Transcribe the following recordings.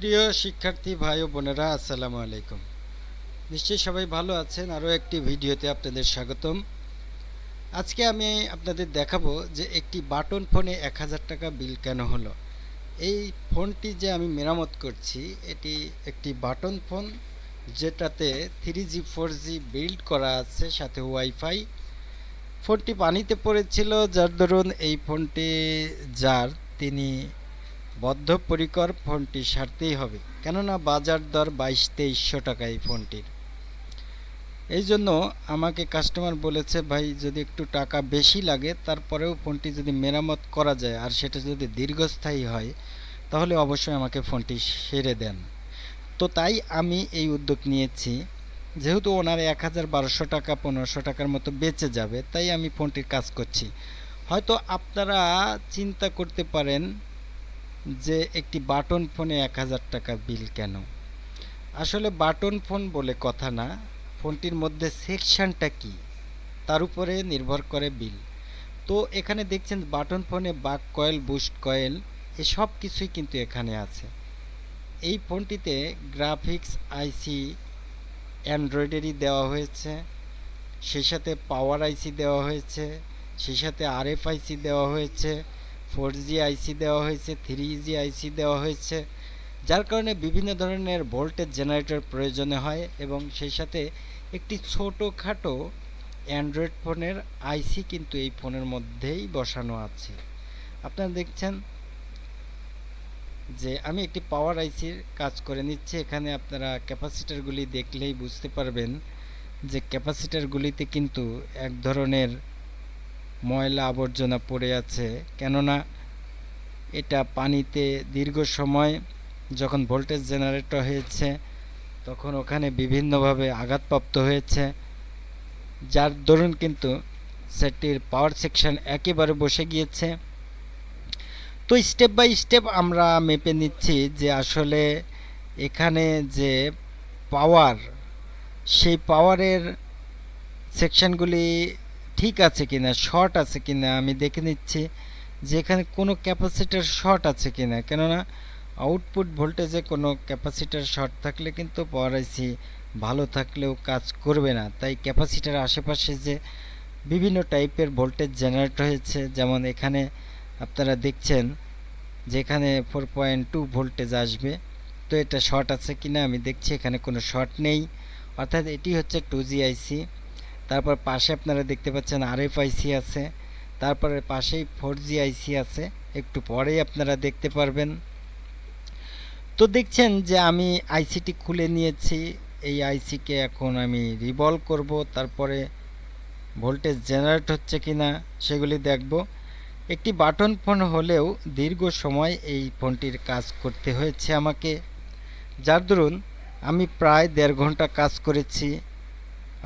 প্রিয় শিক্ষার্থী ভাই ও বোনেরা, আসসালামু আলাইকুম। নিশ্চয়ই সবাই ভালো আছেন। আরও একটি ভিডিওতে আপনাদের স্বাগতম। আজকে আমি আপনাদের দেখাবো যে একটি বাটন ফোনে 1000 টাকা বিল কেন হলো। এই ফোনটি যে আমি মেরামত করছি, এটি একটি বাটন ফোন, যেটাতে 3G 4G বিল্ড করা আছে, সাথে ওয়াইফাই। ফোনটি পানিতে পড়েছিল, যার দরুন এই ফোনটি যার তিনি বদ্ধপরিকর ফোনটি সারতেই হবে, কেননা বাজার দর 2200-2300 টাকা এই ফোনটির। এই জন্য আমাকে কাস্টমার বলেছে, ভাই যদি একটু টাকা বেশি লাগে তারপরেও ফোনটি যদি মেরামত করা যায় আর সেটা যদি দীর্ঘস্থায়ী হয়, তাহলে অবশ্যই আমাকে ফোনটি সেরে দেন। তো তাই আমি এই উদ্যোগ নিয়েছি। যেহেতু ওনার 1200 টাকা 1500 টাকার মতো বেঁচে যাবে, তাই আমি ফোনটির কাজ করছি। হয়তো আপনারা চিন্তা করতে পারেন যে একটি বাটন ফোনে 1000 টাকা বিল কেন। আসলে বাটন ফোন বলে কথা না, ফোনটির মধ্যে সেকশনটা কি তার উপরে নির্ভর করে বিল। তো এখানে দেখছেন বাটন ফোনে বাক কয়েল, বুস্ট কয়েল, এসব কিছুই কিন্তু এখানে আছে। এই ফোনটিতে গ্রাফিক্স আইসি অ্যান্ড্রয়েডেরই দেওয়া হয়েছে, সেই সাথে পাওয়ার আইসি দেওয়া হয়েছে, সেই সাথে আরএফআইসি দেওয়া হয়েছে, 4G আইসি দেওয়া হয়েছে, 3G আইসি দেওয়া হয়েছে, যার কারণে বিভিন্ন ধরনের ভোল্টেজ জেনারেটর প্রয়োজনে হয়। এবং সেই সাথে একটি ছোটোখাটো অ্যান্ড্রয়েড ফোনের আইসি কিন্তু এই ফোনের মধ্যেই বসানো আছে। আপনারা দেখছেন যে আমি একটি পাওয়ার আইসির কাজ করে নিচ্ছি। এখানে আপনারা ক্যাপাসিটারগুলি দেখলেই বুঝতে পারবেন যে ক্যাপাসিটারগুলিতে কিন্তু এক ধরনের ময়লা আবর্জনা পড়ে আছে, কেননা এটা পানিতে দীর্ঘ সময় যখন ভোল্টেজ জেনারেটর হয়েছে তখন ওখানে বিভিন্নভাবে আঘাতপ্রাপ্ত হয়েছে, যার দরুন কিন্তু সেটির পাওয়ার সেকশন একেবারে বসে গিয়েছে। তো স্টেপ বাই স্টেপ আমরা মেপে নিচ্ছি যে আসলে এখানে যে পাওয়ার, সেই পাওয়ারের সেকশনগুলি ঠিক আছে কিনা, শর্ট আছে কিনা আমি দেখে নিচ্ছি যে এখানে কোনো ক্যাপাসিটার শর্ট আছে কিনা। কেননা আউটপুট ভোল্টেজে কোনো ক্যাপাসিটার শর্ট থাকলে কিন্তু পাওয়ার আইসি ভালো থাকলেও কাজ করবে না। তাই ক্যাপাসিটার আশেপাশে যে বিভিন্ন টাইপের ভোল্টেজ জেনারেট হয়েছে, যেমন এখানে আপনারা দেখছেন যে এখানে 4.2 ভোল্টেজ আসবে, তো এটা শর্ট আছে কিনা আমি দেখছি, এখানে কোনো শর্ট নেই, অর্থাৎ এটি হচ্ছে 2G আইসি। তারপর পাশে আপনারা দেখতে পাচ্ছেন আরএফআইসি আছে, তারপরে পাশেই 4G আইসি আছে, একটু পরেই আপনারা দেখতে পারবেন। তো দেখছেন যে আমি আইসিটি খুলে নিয়েছি। এই আইসিকে এখন আমি রিভলভ করব, তারপরে ভোল্টেজ জেনারেট হচ্ছে কিনা সেগুলি দেখব। একটি বাটন ফোন হলেও দীর্ঘ সময় এই ফোনটির কাজ করতে হয়েছে আমাকে, যার দরুন আমি প্রায় 1.5 ঘন্টা কাজ করেছি।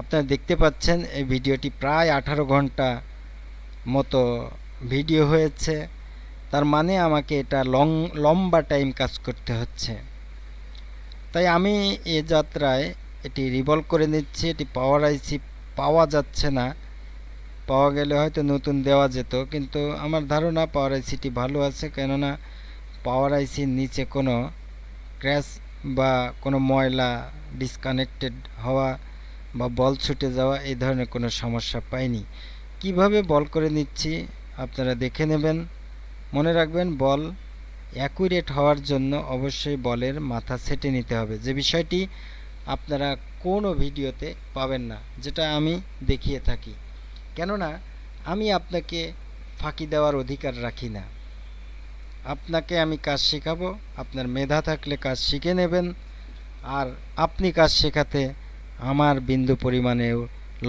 আপনারা দেখতে পাচ্ছেন এই ভিডিওটি প্রায় 18 ঘন্টা মতো ভিডিও হয়েছে। তার মানে আমাকে এটা লম্বা টাইম কাজ করতে হচ্ছে। তাই আমি এ যাত্রায় এটি রিভলভ করে নিচ্ছি। এটি পাওয়ার আইসি পাওয়া যাচ্ছে না, পাওয়া গেলে হয়তো নতুন দেওয়া যেত, কিন্তু আমার ধারণা পাওয়ার আইসিটি ভালো আছে, কেননা পাওয়ার আইসির নিচে কোনো ক্র্যাশ বা কোনো ময়লা ডিসকানেক্টেড হওয়া বা বল ছুটে যাওয়া এই ধরনের কোনো সমস্যা পাইনি। কিভাবে বল করে নিচ্ছি আপনারা দেখে নেবেন। মনে রাখবেন, বল অ্যাকুরেট হওয়ার জন্য অবশ্যই বলের মাথা সেটে নিতে হবে, যে বিষয়টি আপনারা কোনো ভিডিওতে পাবেন না, যেটা আমি দেখিয়ে থাকি। কেননা আমি আপনাকে ফাঁকি দেওয়ার অধিকার রাখি না। আপনাকে আমি কাজ শেখাবো, আপনার মেধা থাকলে কাজ শিখে নেবেন, আর আপনি কাজ শেখাতে আমার বিন্দু পরিমাণেও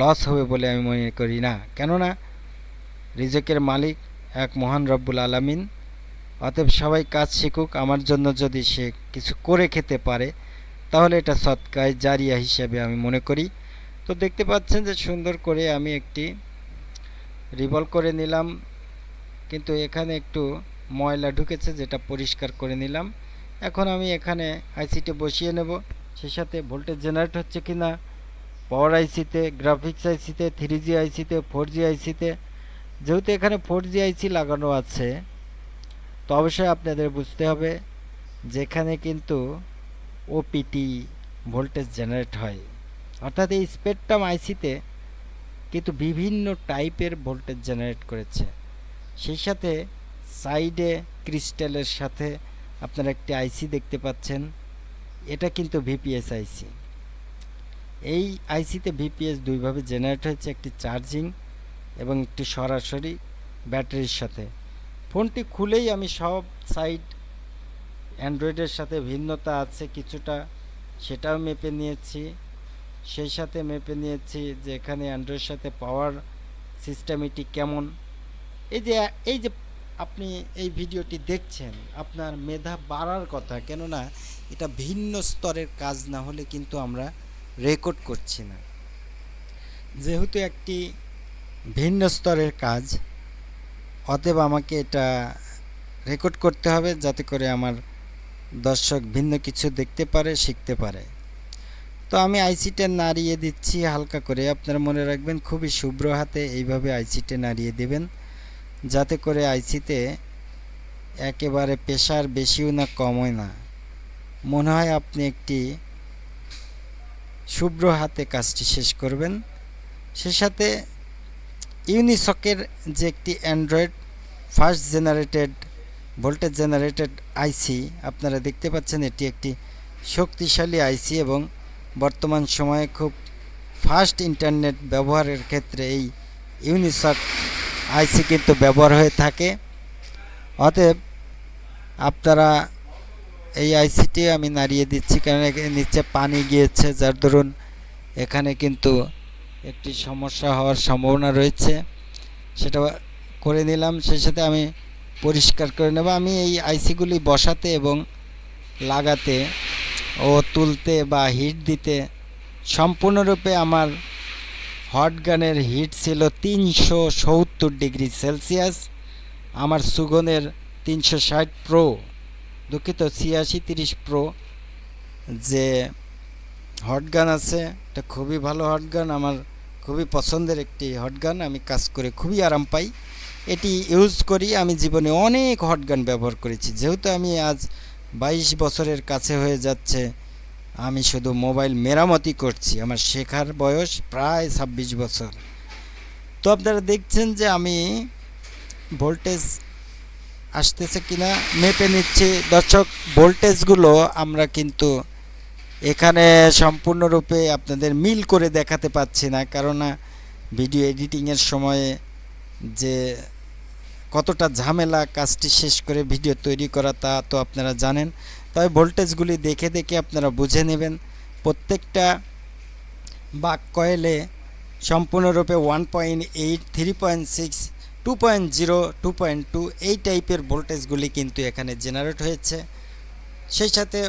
লস হবে বলে আমি মনে করি না। কেননা রিজেকের মালিক এক মহান রব্বুল আলামিন। অতএব সবাই কাজ শিখুক, আমার জন্য যদি সে কিছু করে খেতে পারে তাহলে এটা সদকায়ে জারিয়া হিসেবে আমি মনে করি। তো দেখতে পাচ্ছেন যে সুন্দর করে আমি একটি রিভলভ করে নিলাম, কিন্তু এখানে একটু ময়লা ঢুকেছে, যেটা পরিষ্কার করে নিলাম। এখন আমি এখানে আইসিটি বসিয়ে নেব, সেই সাথে ভোল্টেজ জেনারেট হচ্ছে কিনা পাওয়ার আইসিতে, গ্রাফিক্স আইসিতে, 3G আইসিতে, 4G আইসিতে। যেহেতু এখানে 4G আইসি লাগানো আছে, তো অবশ্যই আপনাদের বুঝতে হবে যেখানে কিন্তু ওপিটি ভোল্টেজ জেনারেট হয়, অর্থাৎ এই স্পেকট্রাম আইসিতে কিন্তু বিভিন্ন টাইপের ভোল্টেজ জেনারেট করেছে। সেই সাথে সাইডে ক্রিস্টালের সাথে আপনারা একটি আইসি দেখতে পাচ্ছেন, এটা কিন্তু ভিপিএস আইসি। এই আইসিতে ভিপিএস দুইভাবে জেনারেট হয়েছে, একটি চার্জিং এবং একটি সরাসরি ব্যাটারির সাথে। ফোনটি খুলেই আমি সব সাইড অ্যান্ড্রয়েডের সাথে ভিন্নতা আছে কিছুটা, সেটাও মেপে নিয়েছি। সেই সাথে মেপে নিয়েছি যে এখানে অ্যান্ড্রয়েডের সাথে পাওয়ার সিস্টেমটি কেমন। এই যে আপনি এই ভিডিওটি দেখছেন, আপনার মেধা বাড়ার কথা, কেননা এটা ভিন্ন স্তরের কাজ না হলে কিন্তু আমরা রেকর্ড করছি না। যেহেতু একটি ভিন্ন স্তরের কাজ, অতএব আমাকে এটা রেকর্ড করতে হবে যাতে করে আমার দর্শক ভিন্ন কিছু দেখতে পারে, শিখতে পারে। তো আমি আইসিটা নাড়িয়ে দিচ্ছি হালকা করে। আপনারা মনে রাখবেন খুবই শুভ্র হাতে এইভাবে আইসিটা নাড়িয়ে দেবেন, যাতে করে আইসিতে একেবারে প্রেশার বেশিও না কমও না। মনে হয় আপনি একটি শুভ্র হাতে কাজটি শেষ করবেন। সে সাথে ইউনিসকের যে একটি android first generated voltage generated IC আপনারা দেখতে পাচ্ছেন, এটি একটি শক্তিশালী আইসি এবং বর্তমান সময়ে খুব ফাস্ট ইন্টারনেট ব্যবহারের ক্ষেত্রে এই ইউনিসক আইসি কিন্তু ব্যবহার হয়ে থাকে। অতএব আপনারা এই আইসিটি আমি নাড়িয়ে দিচ্ছি, কারণ এখানে নিচে পানি গিয়েছে, যার দরুন এখানে কিন্তু একটি সমস্যা হওয়ার সম্ভাবনা রয়েছে। সেটা করে নিলাম। সেই সাথে আমি পরিষ্কার করে নেব। আমি এই আইসিগুলি বসাতে এবং লাগাতে ও তুলতে বা হিট দিতে সম্পূর্ণরূপে আমার হট গানের হিট ছিল 370 ডিগ্রি সেলসিয়াস। আমার সুগনের 360 প্রো, দুঃখিত 8630 প্রো যে হটগান আছে, এটা খুবই ভালো হটগান, আমার খুবই পছন্দের একটি হটগান। আমি কাজ করে খুবই আরাম পাই, এটি ইউজ করি। আমি জীবনে অনেক হটগান ব্যবহার করেছি। যেহেতু আমি আজ 22 বছরের কাছে হয়ে যাচ্ছে, আমি শুধু মোবাইল মেরামতি করছি। আমার শেখার বয়স প্রায় 26 বছর। তো আপনারা দেখছেন যে আমি ভোল্টেজ আসতেছে কিনা মেপে নিচ্ছি। দর্শক, ভোল্টেজগুলো আমরা কিন্তু এখানে সম্পূর্ণরূপে আপনাদের মিল করে দেখাতে পাচ্ছি না, কারণ ভিডিও এডিটিংয়ের সময়ে যে কতটা ঝামেলা কাজটি শেষ করে ভিডিও তৈরি করা তা তো আপনারা জানেন। তবে ভোল্টেজগুলি দেখে দেখে আপনারা বুঝে নেবেন। প্রত্যেকটা বাক কয়েলে সম্পূর্ণরূপে 1.8, 3.6, 2.0, 2.2 এই টাইপের ভোল্টেজগুলি কিন্তু এখানে জেনারেট হয়েছে। সেই সাথে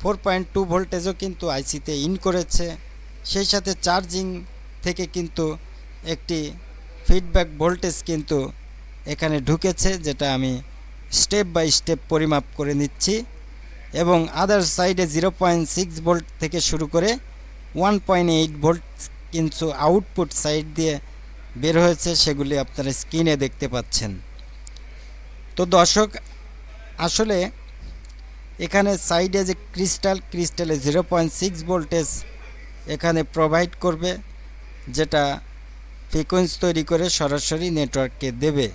4.2 ভোল্টেজও কিন্তু আইসিতে ইন করেছে। সেই সাথে চার্জিং থেকে কিন্তু একটি ফিডব্যাক ভোল্টেজ কিন্তু এখানে ঢুকেছে, যেটা আমি স্টেপ বাই স্টেপ পরিমাপ করে নিচ্ছি। এবং আদার সাইডে 0.6 ভোল্ট থেকে শুরু করে 1.8 ভোল্ট কিন্তু আউটপুট সাইড দিয়ে বের হয়েছে, সেগুলি আপনারা স্ক্রিনে দেখতে পাচ্ছেন। তো দর্শক, আসলে এখানে সাইডে যে ক্রিস্টালে 0.6 ভোল্টেজ এখানে প্রোভাইড করবে, যেটা ফ্রিকোয়েন্সি তৈরি করে সরাসরি নেটওয়ার্ককে দেবে।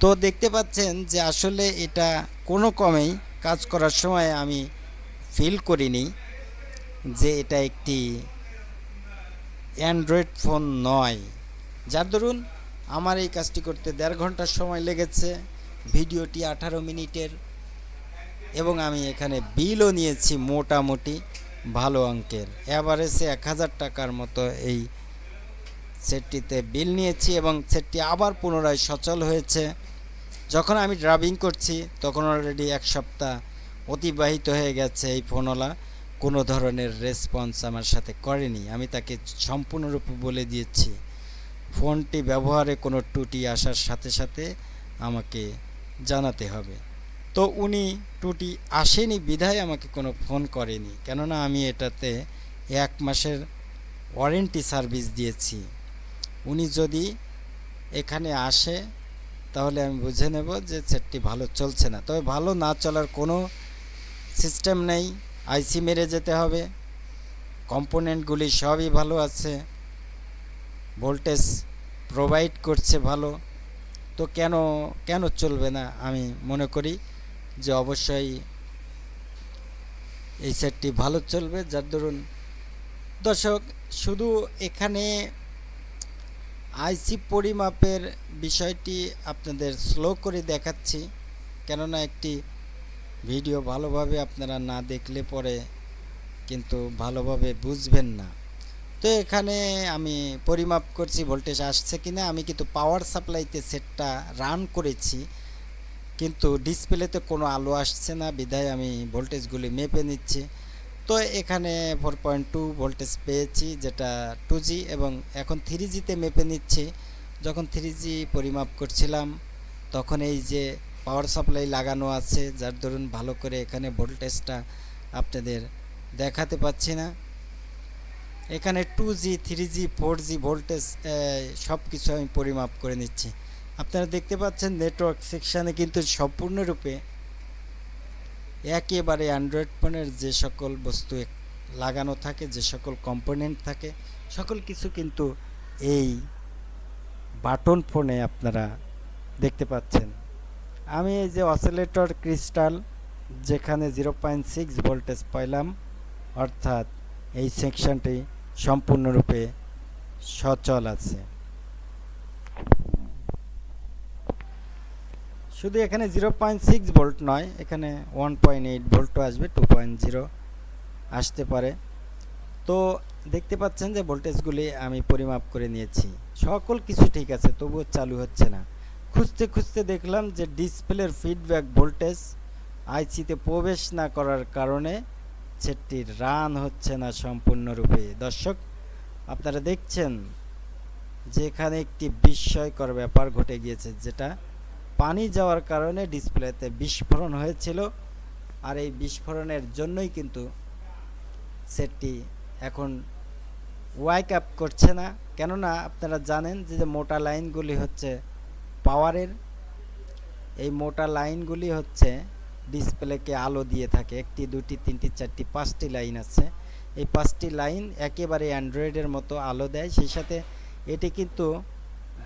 তো দেখতে পাচ্ছেন যে আসলে এটা কোনো কমেই কাজ করার সময় আমি ফিল করিনি যে এটা একটি অ্যান্ড্রয়েড ফোন নয়। যার দরুন আমার এই কাজটি করতে 1.5 ঘন্টার সময় লেগেছে। ভিডিওটি 18 মিনিটের এবং আমি এখানে বিলও নিয়েছি মোটামুটি ভালো অঙ্কের, অ্যাভারেজে 1000 টাকার মতো এই সেটটিতে বিল নিয়েছি এবং সেটটি আবার পুনরায় সচল হয়েছে। যখন আমি ড্রাইভিং করছি তখন অলরেডি 1 সপ্তাহ অতিবাহিত হয়ে গেছে। এই ফোনওয়ালা কোনো ধরনের রেসপন্স আমার সাথে করেনি। আমি তাকে সম্পূর্ণরূপে বলে দিয়েছি ফোনটি ব্যবহারে কোনো ত্রুটি আসার সাথে সাথে আমাকে জানাতে হবে। তো উনি ত্রুটি আসেনি বিধায় আমাকে কোনো ফোন করেনি, কেননা আমি এটাতে 1 মাসের ওয়ারেন্টি সার্ভিস দিয়েছি। উনি যদি এখানে আসে তাহলে আমি বুঝে নেব যে সেটটি ভালো চলছে না। তবে ভালো না চলার কোনো সিস্টেম নেই, আইসি মেরে যেতে হবে, কম্পোনেন্টগুলি সবই ভালো আছে, ভোল্টেজ প্রোভাইড করছে ভালো, তো কেন কেন চলবে না? আমি মনে করি যে অবশ্যই এই সেটটি ভালো চলবে। যার দরুন দর্শক, শুধু এখানে আইসি পরিমাপের বিষয়টি আপনাদের স্লো করে দেখাচ্ছি, কেননা একটি ভিডিও ভালোভাবে আপনারা না দেখলে পরে কিন্তু ভালোভাবে বুঝবেন না। তো এখানে আমি পরিমাপ করছি ভোল্টেজ আসছে কিনা। আমি কিন্তু পাওয়ার সাপ্লাইতে সেটটা রান করেছি, কিন্তু ডিসপ্লেতে কোনো আলো আসছে না, বিধায় আমি ভোল্টেজগুলি মেপে নিচ্ছি। তো এখানে 4.2 ভোল্টেজ পেয়েছি, যেটা 2G, এবং এখন 3Gতে মেপে নিচ্ছি। যখন 3G পরিমাপ করছিলাম তখন এই যে পাওয়ার সাপ্লাই লাগানো আছে, যার দরুন ভালো করে এখানে ভোল্টেজটা আপনাদের দেখাতে পাচ্ছি না। এখানে 2G, 3G, 4G ভোল্টেজ সব কিছু আমি পরিমাপ করে নিচ্ছি। আপনারা দেখতে পাচ্ছেন নেটওয়ার্ক সেকশানে কিন্তু সম্পূর্ণরূপে একেবারে অ্যান্ড্রয়েড ফোনের যে সকল বস্তু লাগানো থাকে, যে সকল কম্পোনেন্ট থাকে, সকল কিছু কিন্তু এই বাটন ফোনে আপনারা দেখতে পাচ্ছেন। আমি এই যে অসিলেটর ক্রিস্টাল, যেখানে 0.6 ভোল্টেজ পাইলাম, অর্থাৎ এই সেকশনটি সম্পূর্ণরূপে সচল আছে। শুধু এখানে 0.6 ভোল্ট নয়, এখানে 1.8 ভোল্টও আসবে, 2.0 আসতে পারে। তো দেখতে পাচ্ছেন যে ভোল্টেজগুলি আমি পরিমাপ করে নিয়েছি, সকল কিছু ঠিক আছে, তবুও চালু হচ্ছে না। খুঁজতে খুঁজতে দেখলাম যে ডিসপ্লের ফিডব্যাক ভোল্টেজ আইসিতে প্রবেশ না করার কারণে সেটটির রান হচ্ছে না সম্পূর্ণরূপে। দর্শক, আপনারা দেখছেন যে এখানে একটি বিস্ময়কর ব্যাপার ঘটে গিয়েছে, যেটা পানি যাওয়ার কারণে ডিসপ্লেতে বিস্ফোরণ হয়েছিল, আর এই বিস্ফোরণের জন্যই কিন্তু সেটটি এখন ওয়াইক আপ করছে না। কেননা আপনারা জানেন যে মোটা লাইনগুলি হচ্ছে পাওয়ারের, এই মোটা লাইনগুলি হচ্ছে ডিসপ্লেকে আলো দিয়ে থাকে। একটি, দুটি, তিনটি, চারটি, পাঁচটি লাইন আছে। এই পাঁচটি লাইন একেবারে অ্যান্ড্রয়েডের মতো আলো দেয়। সেই সাথে এটি কিন্তু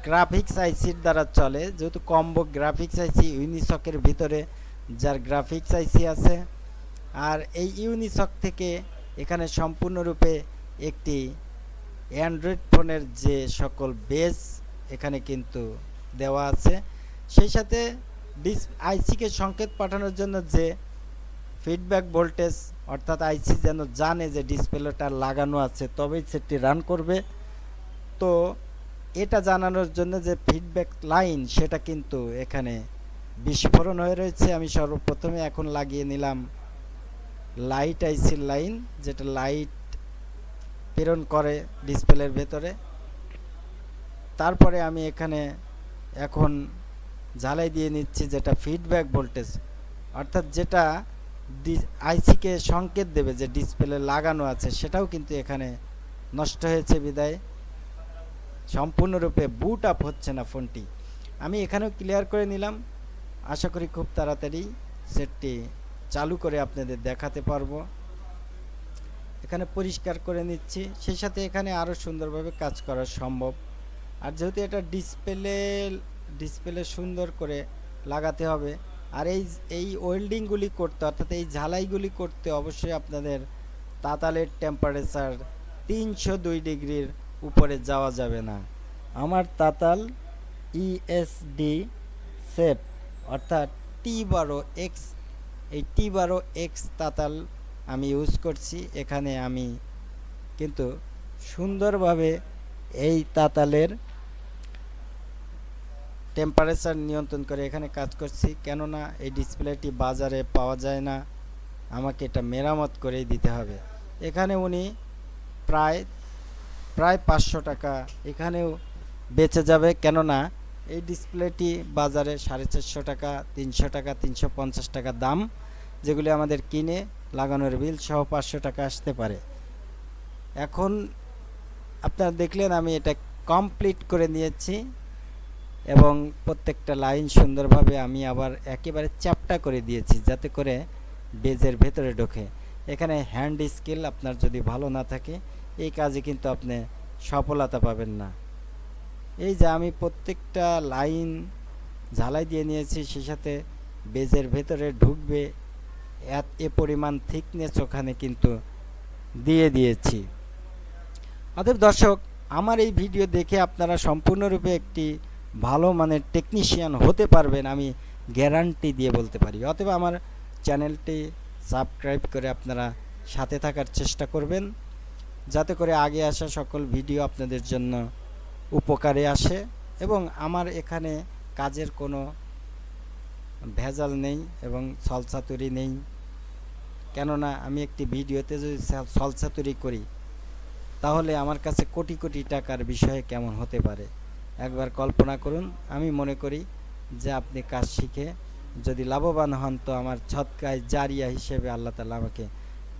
গ্রাফিক্স আইসির দ্বারা চলে, যেহেতু কম্বো গ্রাফিক্স আইসি ইউনিসকের ভিতরে যার গ্রাফিক্স আইসি আছে, আর এই ইউনিসক থেকে এখানে সম্পূর্ণরূপে একটি অ্যান্ড্রয়েড ফোনের যে সকল বেস এখানে কিন্তু দেওয়া আছে। সেই সাথে আইসিকে সংকেত পাঠানোর জন্য যে ফিডব্যাক ভোল্টেজ, অর্থাৎ আইসি যেন জানে যে ডিসপ্লেটা লাগানো আছে তবেই সেটটি রান করবে। তো এটা জানানোর জন্য যে ফিডব্যাক লাইন, সেটা কিন্তু এখানে বিস্ফোরণ হয়ে রয়েছে। আমি সর্বপ্রথমে এখন লাগিয়ে নিলাম লাইট আইসির লাইন, যেটা লাইট প্রেরণ করে ডিসপ্লের ভেতরে। তারপরে আমি এখানে এখন জ্বালাই দিয়ে নিচ্ছি যেটা ফিডব্যাক ভোল্টেজ, অর্থাৎ যেটা আইসিকে সংকেত দেবে যে ডিসপ্লে লাগানো আছে, সেটাও কিন্তু এখানে নষ্ট হয়েছে, বিদায় সম্পূর্ণরূপে বুট আপ হচ্ছে না ফোনটি। আমি এখানেও ক্লিয়ার করে নিলাম, আশা করি খুব তাড়াতাড়ি সেটটি চালু করে আপনাদের দেখাতে পারবো। এখানে পরিষ্কার করে নিচ্ছি, সেই সাথে এখানে আরও সুন্দরভাবে কাজ করা সম্ভব। আর যেহেতু এটা ডিসপ্লে সুন্দর করে লাগাতে হবে, আর এই ওয়েল্ডিংগুলি করতে, অর্থাৎ এই ঝালাইগুলি করতে অবশ্যই আপনাদের তাতালের টেম্পারেচার 302 ডিগ্রির উপরে যাওয়া যাবে না। আমার তাতাল ESD সেট, অর্থাৎ T12X, এই T12X তাতাল আমি ইউজ করছি। এখানে আমি কিন্তু সুন্দরভাবে এই তাতালের টেম্পারেচার নিয়ন্ত্রণ করে এখানে কাজ করছি, কেননা এই ডিসপ্লেটি বাজারে পাওয়া যায় না, আমাকে এটা মেরামত করেই দিতে হবে। এখানে উনি প্রায় 500 টাকা এখানেও বেঁচে যাবে, কেননা এই ডিসপ্লেটি বাজারে 450 টাকা, 300 টাকা, 350 টাকা দাম, যেগুলি আমাদের কিনে লাগানোর বিল সহ 500 টাকা আসতে পারে। এখন আপনারা দেখলেন আমি এটা কমপ্লিট করে নিয়েছি, এবং প্রত্যেকটা লাইন সুন্দরভাবে আমি আবার একেবারে চ্যাপ্টা করে দিয়েছি, যাতে করে বেজের ভেতরে ঢোকে। এখানে হ্যান্ড স্কিল আপনার যদি ভালো না থাকে এই কাজে কিন্তু আপনি সফলতা পাবেন না। এই যে আমি প্রত্যেকটা লাইন ঝালাই দিয়ে নিয়েছি, সে সাথে বেজের ভেতরে ঢুকবে এ পরিমাণ থিকনেস ওখানে কিন্তু দিয়ে দিয়েছি। অতএব দর্শক, আমার এই ভিডিও দেখে আপনারা সম্পূর্ণরূপে একটি ভালো মানের টেকনিশিয়ান হতে পারবেন, আমি গ্যারান্টি দিয়ে বলতে পারি। অতএব আমার চ্যানেলটি সাবস্ক্রাইব করে আপনারা সাথে থাকার চেষ্টা করবেন, যাতে করে আগে আসা সকল ভিডিও আপনাদের জন্য উপকারে আসে এবং আমার এখানে কাজের কোনো ভেজাল নেই এবং ছলচাতুরি নেই। কেননা আমি একটি ভিডিওতে যদি ছলচাতুরি করি তাহলে আমার কাছে কোটি কোটি টাকার বিষয়ে কেমন হতে পারে একবার কল্পনা করুন। আমি মনে করি যে আপনি কাজ শিখে যদি লাভবান হন তো আমার সদকায়ে জারিয়া হিসেবে আল্লাহ তাআলা আমাকে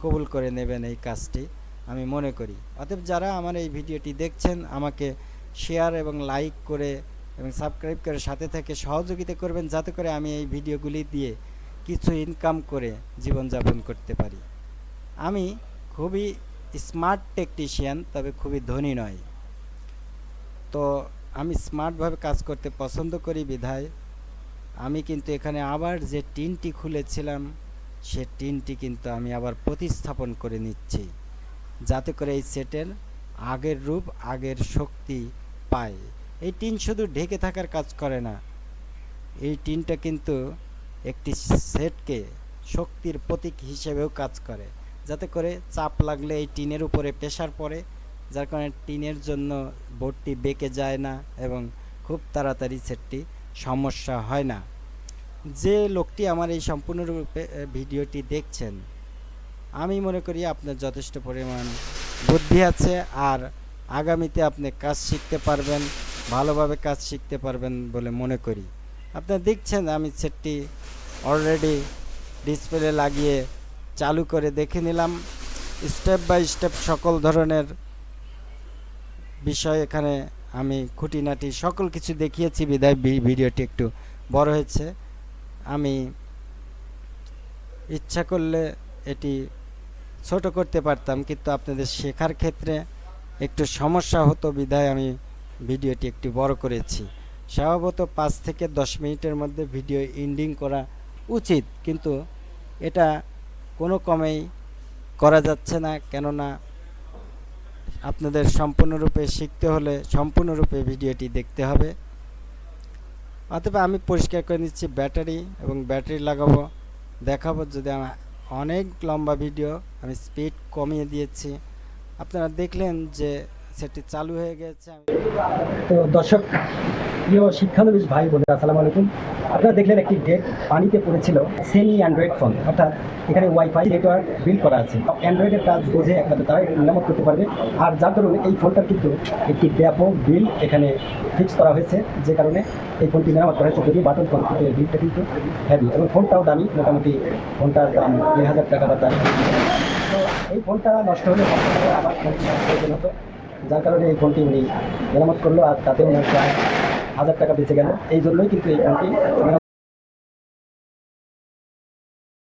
কবুল করে নেবেন এই কাজটি, আমি মনে করি। অতএব যারা আমার এই ভিডিওটি দেখছেন আমাকে শেয়ার এবং লাইক করে এবং সাবস্ক্রাইব করে সাথে থেকে সহযোগিতা করবেন, যাতে করে আমি এই ভিডিওগুলি দিয়ে কিছু ইনকাম করে জীবনযাপন করতে পারি। আমি খুবই স্মার্ট টেকনিশিয়ান, তবে খুবই ধনী নয়। তো আমি স্মার্টভাবে কাজ করতে পছন্দ করি বিধায় আমি কিন্তু এখানে আবার যে টিনটি খুলেছিলাম সে টিনটি কিন্তু আমি আবার প্রতিস্থাপন করে নিচ্ছি, যাতে করে এই সেটের আগের রূপ আগের শক্তি পায়। এই টিন শুধু ঢেকে থাকার কাজ করে না, এই টিনটা কিন্তু একটি সেটকে শক্তির প্রতীক হিসেবেও কাজ করে, যাতে করে চাপ লাগলে এই টিনের উপরে প্রেসার পড়ে, যার কারণে টিনের জন্য বোর্ডটি বেঁকে যায় না এবং খুব তাড়াতাড়ি সেটটি সমস্যা হয় না। যে লোকটি আমার এই সম্পূর্ণরূপে ভিডিওটি দেখছেন, আমি মনে করি আপনার যথেষ্ট পরিমাণ বুদ্ধি আছে আর আগামীতে আপনি কাজ শিখতে পারবেন, ভালোভাবে কাজ শিখতে পারবেন বলে মনে করি। আপনারা দেখছেন আমি সেটটি অলরেডি ডিসপ্লে লাগিয়ে চালু করে দেখে নিলাম, স্টেপ বাই স্টেপ সকল ধরনের বিষয় এখানে আমি খুঁটিনাটি সকল কিছু দেখিয়েছি বিধায় ভিডিওটি একটু বড় হয়েছে। আমি ইচ্ছা করলে এটি ছোট করতে পারতাম, কিন্তু আপনাদের শেখার ক্ষেত্রে একটু সমস্যা হতো বিধায় আমি ভিডিওটি একটু বড় করেছি। স্বভাবত 5 থেকে 10 মিনিটের মধ্যে ভিডিও এন্ডিং করা উচিত, কিন্তু এটা কোনো ক্রমেই করা যাচ্ছে না, কেননা আপনাদের সম্পূর্ণরূপে শিখতে হলে সম্পূর্ণরূপে ভিডিওটি দেখতে হবে। অতএব আমি পরিষ্কার করে নিচ্ছি ব্যাটারি এবং ব্যাটারি লাগাবো, দেখাবো। যদি আমার অনেক লম্বা ভিডিও, আমি স্পিড কমিয়ে দিয়েছি, আপনারা দেখলেন যে সেটি চালু হয়ে গেছে। তো দর্শক, প্রিয় শিক্ষানবিশ ভাই বোনেরা, আসসালামু আলাইকুম। আপনারা দেখলেন একটি ডেট পানিতে পড়েছিল, সেমি অ্যান্ড্রয়েড ফোন, অর্থাৎ এখানে ওয়াইফাই নেটওয়ার্ক বিল্ড করা আছে। অ্যান্ড্রয়েডের কাজ বোঝে একমাত্র তারা মেরামত করতে পারবে। আর যার দরুন এই ফোনটার কিন্তু একটি ব্যাপক বিল এখানে ফিক্স করা হয়েছে, যে কারণে এই ফোনটি মেরামত করা হয়েছে। যদি বাটন ফোন, বিলটা কিন্তু হেভি এবং ফোনটাও দামি, মোটামুটি ফোনটার দাম 1000 টাকা বা তার। তো এই ফোনটা নষ্ট হলে আবার প্রয়োজন হতো, যার কারণে এই ফোনটি উনি মেরামত করলো, আর তাতে ওনার প্রায় 1000 টাকা বেঁচে গেল। এই জন্যই কিন্তু এই ফোনটি